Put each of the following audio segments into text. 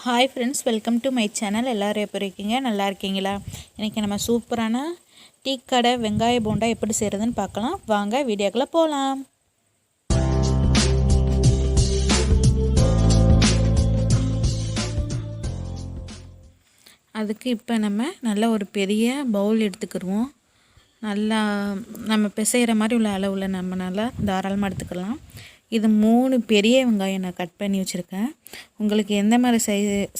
Hi friends, welcome to my channel. எல்லோரும் எப்படி இருக்கீங்க? நல்லா இருக்கீங்களா? இன்றைக்கி நம்ம சூப்பரான டீ கடை வெங்காய போண்டா எப்படி செய்கிறதுன்னு பார்க்கலாம். வாங்க வீடியோக்குள்ளே போகலாம். அதுக்கு இப்போ நம்ம நல்ல ஒரு பெரிய பவுல் எடுத்துக்கிடுவோம். நல்லா நம்ம பிசைகிற மாதிரி உள்ள அளவில் நம்ம நல்லா தாராளமாக எடுத்துக்கலாம். இது 3 பெரிய வெங்காயம் நான் கட் பண்ணி வச்சுருக்கேன். உங்களுக்கு எந்த மாதிரி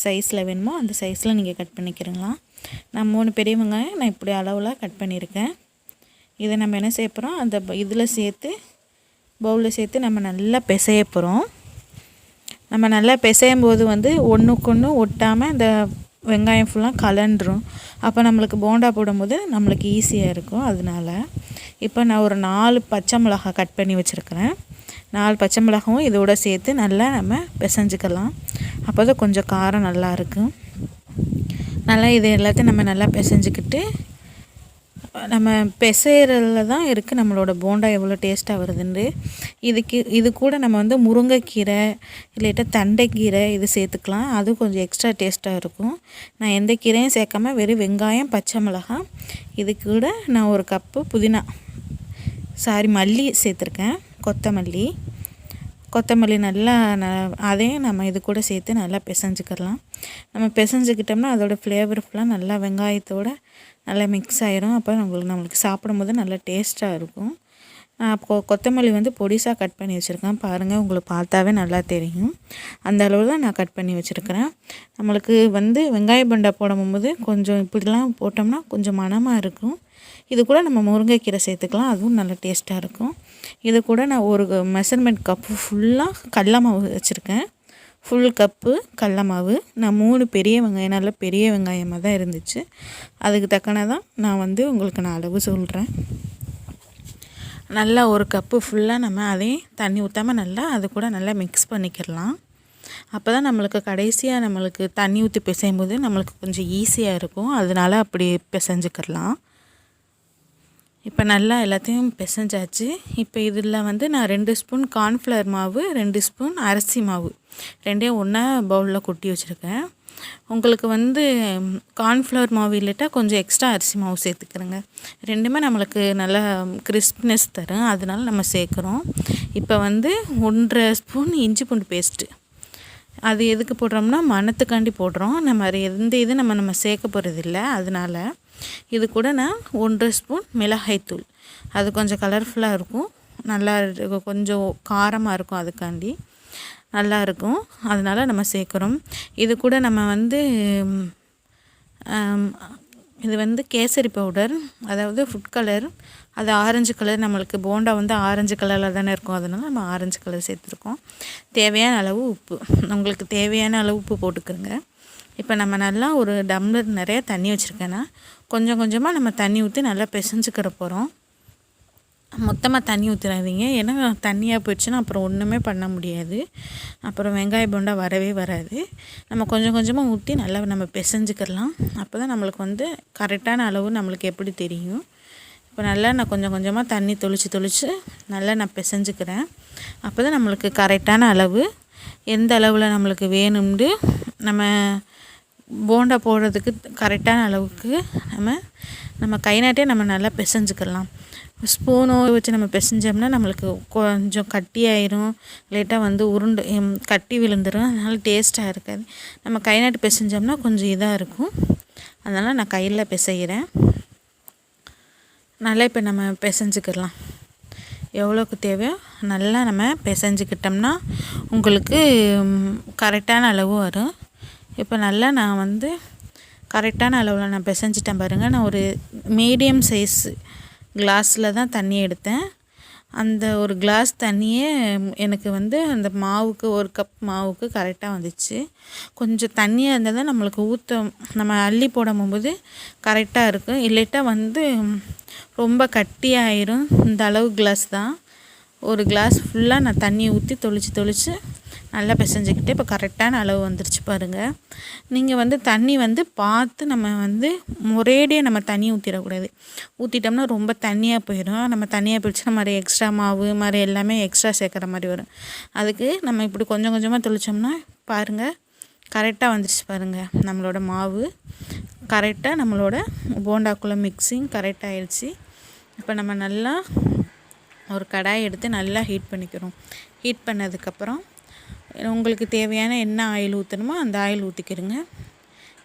சைஸில் வேணுமோ அந்த சைஸில் நீங்கள் கட் பண்ணிக்கிறீங்களா. நான் 3 பெரிய வெங்காயம் நான் இப்படி அளவில் கட் பண்ணியிருக்கேன். இதை நம்ம என்ன செய்ய போகிறோம், அந்த இதில் சேர்த்து பவுலில் சேர்த்து நம்ம நல்லா பிசைய போகிறோம். நம்ம நல்லா பிசையும் போது ஒன்றுக்கு ஒன்று ஒட்டாமல் இந்த வெங்காயம் ஃபுல்லாக கலண்டுரும். அப்போ நம்மளுக்கு போண்டா போடும்போது நம்மளுக்கு ஈஸியாக இருக்கும். அதனால் இப்போ நான் ஒரு 4 பச்சை மிளகாய் கட் பண்ணி வச்சுருக்கிறேன். 4 பச்சை மிளகாவும் இதோடு சேர்த்து நல்லா நம்ம பிசைஞ்சிக்கலாம். அப்போ தான் கொஞ்சம் காரம் நல்லாயிருக்கும். நல்லா இது எல்லாத்தையும் நம்ம நல்லா பிசைஞ்சிக்கிட்டு நம்ம பிசைறதுல தான் இருக்குது நம்மளோட போண்டா எவ்வளோ டேஸ்ட்டாக வருதுன்னு. இது கூட நம்ம முருங்கைக்கீரை இல்லாட்டா தண்டைக்கீரை இது சேர்த்துக்கலாம். அதுவும் கொஞ்சம் எக்ஸ்ட்ரா டேஸ்ட்டாக இருக்கும். நான் எந்த கீரையும் சேர்க்காம வெறும் வெங்காயம் பச்சை மிளகாய் இது கூட நான் ஒரு கப்பு மல்லி சேர்த்துருக்கேன். கொத்தமல்லி நல்லா அதையும் நம்ம இது கூட சேர்த்து நல்லா பிசைஞ்சிக்கலாம். நம்ம பிசைஞ்சிக்கிட்டோம்னா அதோடய ஃப்ளேவர் ஃபுல்லாக நல்லா வெங்காயத்தோடு நல்லா மிக்ஸ் ஆகிரும். அப்போ நம்மளுக்கு சாப்பிடும்போது நல்லா டேஸ்ட்டாக இருக்கும். நான் கொத்தமல்லி பொடிசாக கட் பண்ணி வச்சுருக்கேன். பாருங்கள், உங்களுக்கு பார்த்தாவே நல்லா தெரியும். அந்த அளவில் தான் நான் கட் பண்ணி வச்சுருக்கிறேன். நம்மளுக்கு வெங்காய பண்டா போடும்போது கொஞ்சம் இப்படிலாம் போட்டோம்னா கொஞ்சம் மணமாக இருக்கும். இது கூட நம்ம முருங்கைக்கீரை சேர்த்துக்கலாம். அதுவும் நல்லா டேஸ்ட்டாக இருக்கும். இது கூட நான் ஒரு மெஷர்மெண்ட் கப்பு ஃபுல்லாக கடல மாவு வச்சுருக்கேன். ஃபுல் கப்பு கடல மாவு. நான் 3 பெரிய வெங்காயம், நல்ல பெரிய வெங்காயமாக தான் இருந்துச்சு. அதுக்கு தக்கனதான் நான் உங்களுக்கு நான் அளவு சொல்கிறேன். நல்லா ஒரு கப்பு ஃபுல்லாக நம்ம அதையும் தண்ணி ஊற்றாமல் நல்லா அது கூட நல்லா மிக்ஸ் பண்ணிக்கிடலாம். அப்போ தான் நம்மளுக்கு கடைசியாக நம்மளுக்கு தண்ணி ஊற்றி பிசையும் போது நம்மளுக்கு கொஞ்சம் ஈஸியாக இருக்கும். அதனால அப்படி பிசைஞ்சிக்கிடலாம். இப்போ நல்லா எல்லாத்தையும் பிசைஞ்சாச்சு. இப்போ இதில் நான் 2 ஸ்பூன் கார்ன்ஃப்ளவர் மாவு, 2 ஸ்பூன் அரிசி மாவு ரெண்டையும் ஒன்றா பவுலில் கொட்டி வச்சுருக்கேன். உங்களுக்கு கார்ன்ஃப்ளவர் மாவு இல்லைட்டா கொஞ்சம் எக்ஸ்ட்ரா அரிசி மாவு சேர்த்துக்கிறேங்க. ரெண்டுமே நம்மளுக்கு நல்லா கிறிஸ்ப்னஸ் தரும். அதனால நம்ம சேர்க்குறோம். இப்போ 1.5 ஸ்பூன் இஞ்சி பூண்டு பேஸ்ட்டு. அது எதுக்கு போடுறோம்னா மணத்துக்காண்டி போடுறோம். நம்ம எந்த இது நம்ம சேர்க்க போகிறதில்ல. அதனால் இது கூட நான் 1.5 ஸ்பூன் மிளகாய்த்தூள். அது கொஞ்சம் கலர்ஃபுல்லாக இருக்கும், நல்லா கொஞ்சம் காரமாக இருக்கும், அதுக்காண்டி நல்லா இருக்கும். அதனால் நம்ம சேர்க்குறோம். இது கூட நம்ம இது கேசரி பவுடர், அதாவது ஃபுட் கலர். அது ஆரஞ்சு கலர். நம்மளுக்கு போண்டா ஆரஞ்சு கலரில் தானே இருக்கும். அதனால் நம்ம ஆரஞ்சு கலர் சேர்த்துருக்கோம். தேவையான அளவு உப்பு, உங்களுக்கு தேவையான அளவு உப்பு போட்டுக்கிறோங்க. இப்போ நம்ம நல்லா ஒரு டம்ளர் நிறைய தண்ணி வச்சுருக்கேன்னா கொஞ்சம் கொஞ்சமாக நம்ம தண்ணி ஊற்றி நல்லா பிசைஞ்சிக்கிற போகிறோம். மொத்தமாக தண்ணி ஊற்றிடாதீங்க. ஏன்னா தண்ணியாக போயிடுச்சுன்னா அப்புறம் ஒன்றுமே பண்ண முடியாது. அப்புறம் வெங்காய போண்டா வரவே வராது. நம்ம கொஞ்சம் கொஞ்சமாக ஊற்றி நல்லா நம்ம பிசைஞ்சிக்கிடலாம். அப்போ தான் நம்மளுக்கு கரெக்டான அளவு நம்மளுக்கு எப்படி தெரியும். இப்போ நல்லா நான் கொஞ்சம் கொஞ்சமாக தண்ணி தொளிச்சு நல்லா நான் பிசைஞ்சிக்கிறேன். அப்போ தான் நம்மளுக்கு கரெக்டான அளவு, எந்த அளவில் நம்மளுக்கு வேணும்னு நம்ம போண்டா போடுறதுக்கு கரெக்டான அளவுக்கு நம்ம கை நாட்டே நம்ம நல்லா பிசைஞ்சிக்கலாம். ஸ்பூனோ வச்சு நம்ம பிசைஞ்சோம்னா நம்மளுக்கு கொஞ்சம் கட்டியாயிரும், லேட்டாக உருண்டு கட்டி விழுந்துடும். அதனால் டேஸ்ட்டாக இருக்காது. நம்ம கை நாட்டு பிசைஞ்சோம்னா கொஞ்சம் இதாக இருக்கும். அதனால் நான் கையில் பிசைகிறேன். நல்லா இப்போ நம்ம பிசைஞ்சிக்கிடலாம். எவ்வளோக்கு தேவையோ நல்லா நம்ம பிசைஞ்சிக்கிட்டோம்னா உங்களுக்கு கரெக்டான அளவு வரும். இப்போ நல்லா நான் கரெக்டான அளவில் நான் பிசைஞ்சிட்டேன் பாருங்கள். நான் ஒரு மீடியம் சைஸ் கிளாஸில் தான் தண்ணி எடுத்தேன். அந்த ஒரு கிளாஸ் தண்ணியே எனக்கு அந்த மாவுக்கு, ஒரு கப் மாவுக்கு கரெக்டாக வந்துச்சு. கொஞ்சம் தண்ணியாக இருந்தால் தான் நம்மளுக்கு நம்ம அள்ளி போடும்போது கரெக்டாக இருக்கும். இல்லைட்டா ரொம்ப கட்டியாயிரும். இந்த அளவு கிளாஸ் தான். ஒரு கிளாஸ் ஃபுல்லாக நான் தண்ணி ஊற்றி தொளிச்சு நல்லா பிசைஞ்சிக்கிட்டு இப்போ கரெக்டான அளவு வந்துருச்சு பாருங்கள். நீங்கள் தண்ணி பார்த்து நம்ம ஒரேடியாக நம்ம தண்ணி ஊற்றிடக்கூடாது. ஊற்றிட்டோம்னா ரொம்ப தண்ணியாக போயிடும். நம்ம தண்ணியாக போயிடுச்சுன்னா மாதிரி எக்ஸ்ட்ரா மாவு மாதிரி எல்லாமே எக்ஸ்ட்ரா சேர்க்குற மாதிரி வரும். அதுக்கு நம்ம இப்படி கொஞ்சம் கொஞ்சமாக தொளிச்சோம்னா பாருங்கள் கரெக்டாக வந்துருச்சு பாருங்கள். நம்மளோட மாவு கரெக்டாக நம்மளோட போண்டாக்குள்ளே மிக்சிங் கரெக்டாக ஆயிடுச்சு. இப்போ நம்ம நல்லா ஒரு கடாயை எடுத்து நல்லா ஹீட் பண்ணிக்கிறோம். ஹீட் பண்ணதுக்கப்புறம் உங்களுக்கு தேவையான என்ன ஆயில் ஊற்றணுமோ அந்த ஆயில் ஊற்றிக்கிறங்க.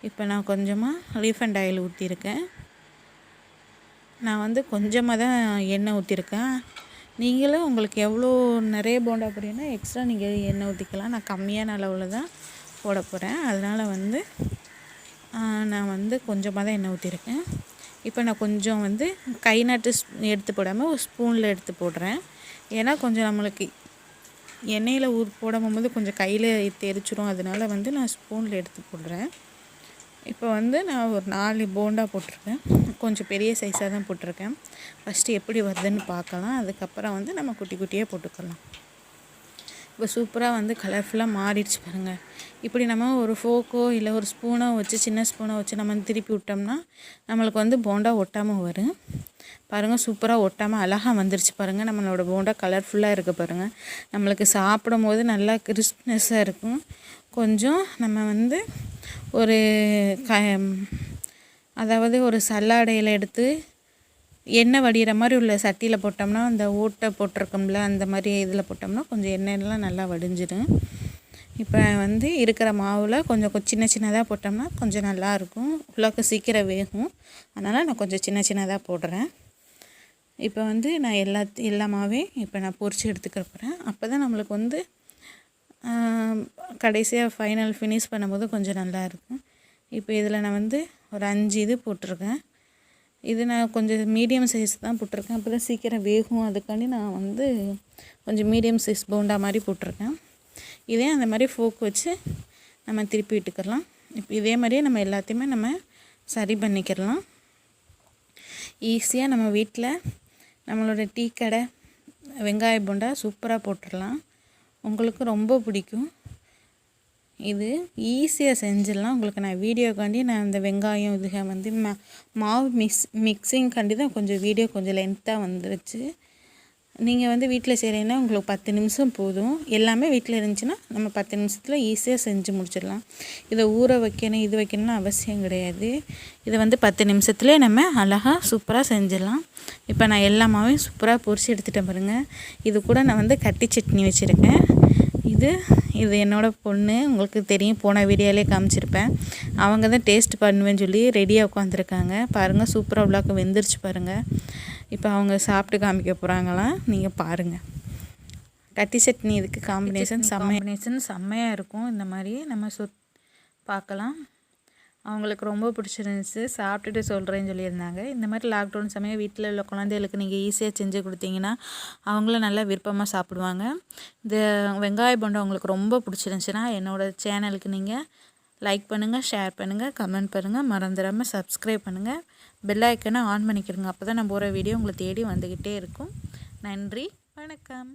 இப்போ நான் கொஞ்சமாக ரீஃபண்ட் ஆயில் ஊற்றிருக்கேன். நான் வந்து கொஞ்சமாக தான் எண்ணெய் ஊற்றிருக்கேன். நீங்களும் உங்களுக்கு எவ்வளோ நிறைய போண்டா போடுறீங்கன்னா எக்ஸ்ட்ரா நீங்கள் எண்ணெய் ஊற்றிக்கலாம். நான் கம்மியான அளவில் தான் போட போகிறேன். அதனால் வந்து நான் வந்து கொஞ்சமாக தான் எண்ணெய் ஊற்றிருக்கேன். இப்போ நான் கொஞ்சம் வந்து கை நாட்டு எடுத்து போடாமல் ஒரு ஸ்பூனில் எடுத்து போடுறேன். ஏன்னா கொஞ்சம் நம்மளுக்கு எண்ணெயில் போடும்போது கொஞ்சம் கையில் தெரிச்சிடும். அதனால் வந்து நான் ஸ்பூனில் எடுத்து போடுறேன். இப்போ வந்து நான் ஒரு 4 போண்டா போட்டிருக்கேன். கொஞ்சம் பெரிய சைஸாக தான் போட்டிருக்கேன். ஃபஸ்ட்டு எப்படி வருதுன்னு பார்க்கலாம். அதுக்கப்புறம் வந்து நம்ம குட்டி குட்டியாக போட்டுக்கலாம். இப்போ சூப்பராக வந்து கலர்ஃபுல்லாக மாறிடுச்சு பாருங்கள். இப்படி நம்ம ஒரு ஃபோக்கோ இல்லை ஒரு ஸ்பூனோ வச்சு சின்ன ஸ்பூனோ வச்சு நம்ம திருப்பி விட்டோம்னா நம்மளுக்கு வந்து போண்டா ஒட்டாமல் வரும். பாருங்கள் சூப்பராக ஒட்டாமல் அழகாக வந்துருச்சு பாருங்கள். நம்மளோட போண்டா கலர்ஃபுல்லாக இருக்குது பாருங்கள். நம்மளுக்கு சாப்பிடும் போது நல்லா கிறிஸ்ப்னஸ்ஸாக இருக்கும். கொஞ்சம் நம்ம வந்து ஒரு அதாவது ஒரு சல்லாடையில் எடுத்து எண்ணெய் வடிகிற மாதிரி உள்ள சட்டியில் போட்டோம்னா அந்த ஓட்டை போட்டிருக்கோம்ல அந்த மாதிரி இதில் போட்டோம்னா கொஞ்சம் எண்ணெயெல்லாம் நல்லா வடிஞ்சிடும். இப்போ வந்து இருக்கிற மாவில் கொஞ்சம் சின்ன சின்னதாக போட்டோம்னா கொஞ்சம் நல்லாயிருக்கும். உள்ளாக்க சீக்கிரம் வேகும். அதனால் நான் கொஞ்சம் சின்ன சின்னதாக போடுறேன். இப்போ வந்து நான் எல்லா மாவையும் இப்போ நான் பொரித்து எடுத்துக்க போகிறேன். அப்போ தான் நம்மளுக்கு வந்து கடைசியாக ஃபைனல் ஃபினிஷ் பண்ணும்போது கொஞ்சம் நல்லாயிருக்கும். இப்போ இதில் நான் வந்து ஒரு 5 இது போட்டிருக்கேன். இது நான் கொஞ்சம் மீடியம் சைஸ் தான் போட்டிருக்கேன். அப்போ தான் சீக்கிரம் வேகும். அதுக்காண்டி நான் வந்து கொஞ்சம் மீடியம் சைஸ் போண்டா மாதிரி போட்டிருக்கேன். இதே அந்த மாதிரி ஃபோக் வச்சு நம்ம திருப்பி விட்டுக்கலாம். இப்போ இதே மாதிரியே நம்ம எல்லாத்தையுமே நம்ம சரி பண்ணிக்கிறலாம். ஈஸியாக நம்ம வீட்டில் நம்மளோட டீ கடை வெங்காய போண்டா சூப்பராக போட்டுடலாம். உங்களுக்கு ரொம்ப பிடிக்கும். இது ஈஸியாக செஞ்சிடலாம். உங்களுக்கு நான் வீடியோக்காண்டி நான் அந்த வெங்காயம் இதுக வந்து மாவு மிக்சிங்காண்டி தான் கொஞ்சம் வீடியோ கொஞ்சம் லென்த்தாக வந்துருச்சு. நீங்கள் வந்து வீட்டில் செய்கிறீங்கன்னா உங்களுக்கு 10 நிமிஷம் போதும். எல்லாமே வீட்டில் இருந்துச்சுன்னா நம்ம 10 நிமிஷத்தில் ஈஸியாக செஞ்சு முடிச்சிடலாம். இதை ஊற வைக்கணும் இது வைக்கணும்னு அவசியம் கிடையாது. இதை வந்து 10 நிமிஷத்துலேயே நம்ம அழகாக சூப்பராக செஞ்சிடலாம். இப்போ நான் எல்லா மாவையும் சூப்பராக பொரிச்சு எடுத்துகிட்டேன் பாருங்கள். இது கூட நான் வந்து கட்டி சட்னி வச்சுருக்கேன். இது என்னோடய பொண்ணு, உங்களுக்கு தெரியும், போன வீடியோவிலே காமிச்சிருப்பேன். அவங்க தான் டேஸ்ட் பண்ணுவேன்னு சொல்லி ரெடியாக உட்காந்துருக்காங்க. பாருங்கள் சூப்பராக உள்ளாக்க வெந்துருச்சு பாருங்கள். இப்போ அவங்க சாப்பிட்டு காமிக்க போகிறாங்களாம். நீங்கள் பாருங்கள். கட்டி சட்னி இதுக்கு காம்பினேஷன் செம்மையாக இருக்கும். இந்த மாதிரி நம்ம பார்க்கலாம். அவங்களுக்கு ரொம்ப பிடிச்சிருந்துச்சு. சாப்பிட்டுட்டு சொல்கிறேன்னு சொல்லியிருந்தாங்க. இந்த மாதிரி லாக்டவுன் சமயம் வீட்டில் உள்ள குழந்தைகளுக்கு நீங்கள் ஈஸியாக செஞ்சு கொடுத்தீங்கன்னா அவங்களும் நல்லா விருப்பமாக சாப்பிடுவாங்க. இந்த வெங்காய போண்டா உங்களுக்கு ரொம்ப பிடிச்சிருந்துச்சுன்னா என்னோடய சேனலுக்கு நீங்கள் லைக் பண்ணுங்கள், ஷேர் பண்ணுங்கள், கமெண்ட் பண்ணுங்கள், மறந்துடாமல் சப்ஸ்கிரைப் பண்ணுங்கள், பெல் ஐக்கனை ஆன் பண்ணிக்கிறங்க. அப்போ தான் நான் போகிற வீடியோ உங்களை தேடி வந்துக்கிட்டே இருக்கும். நன்றி, வணக்கம்.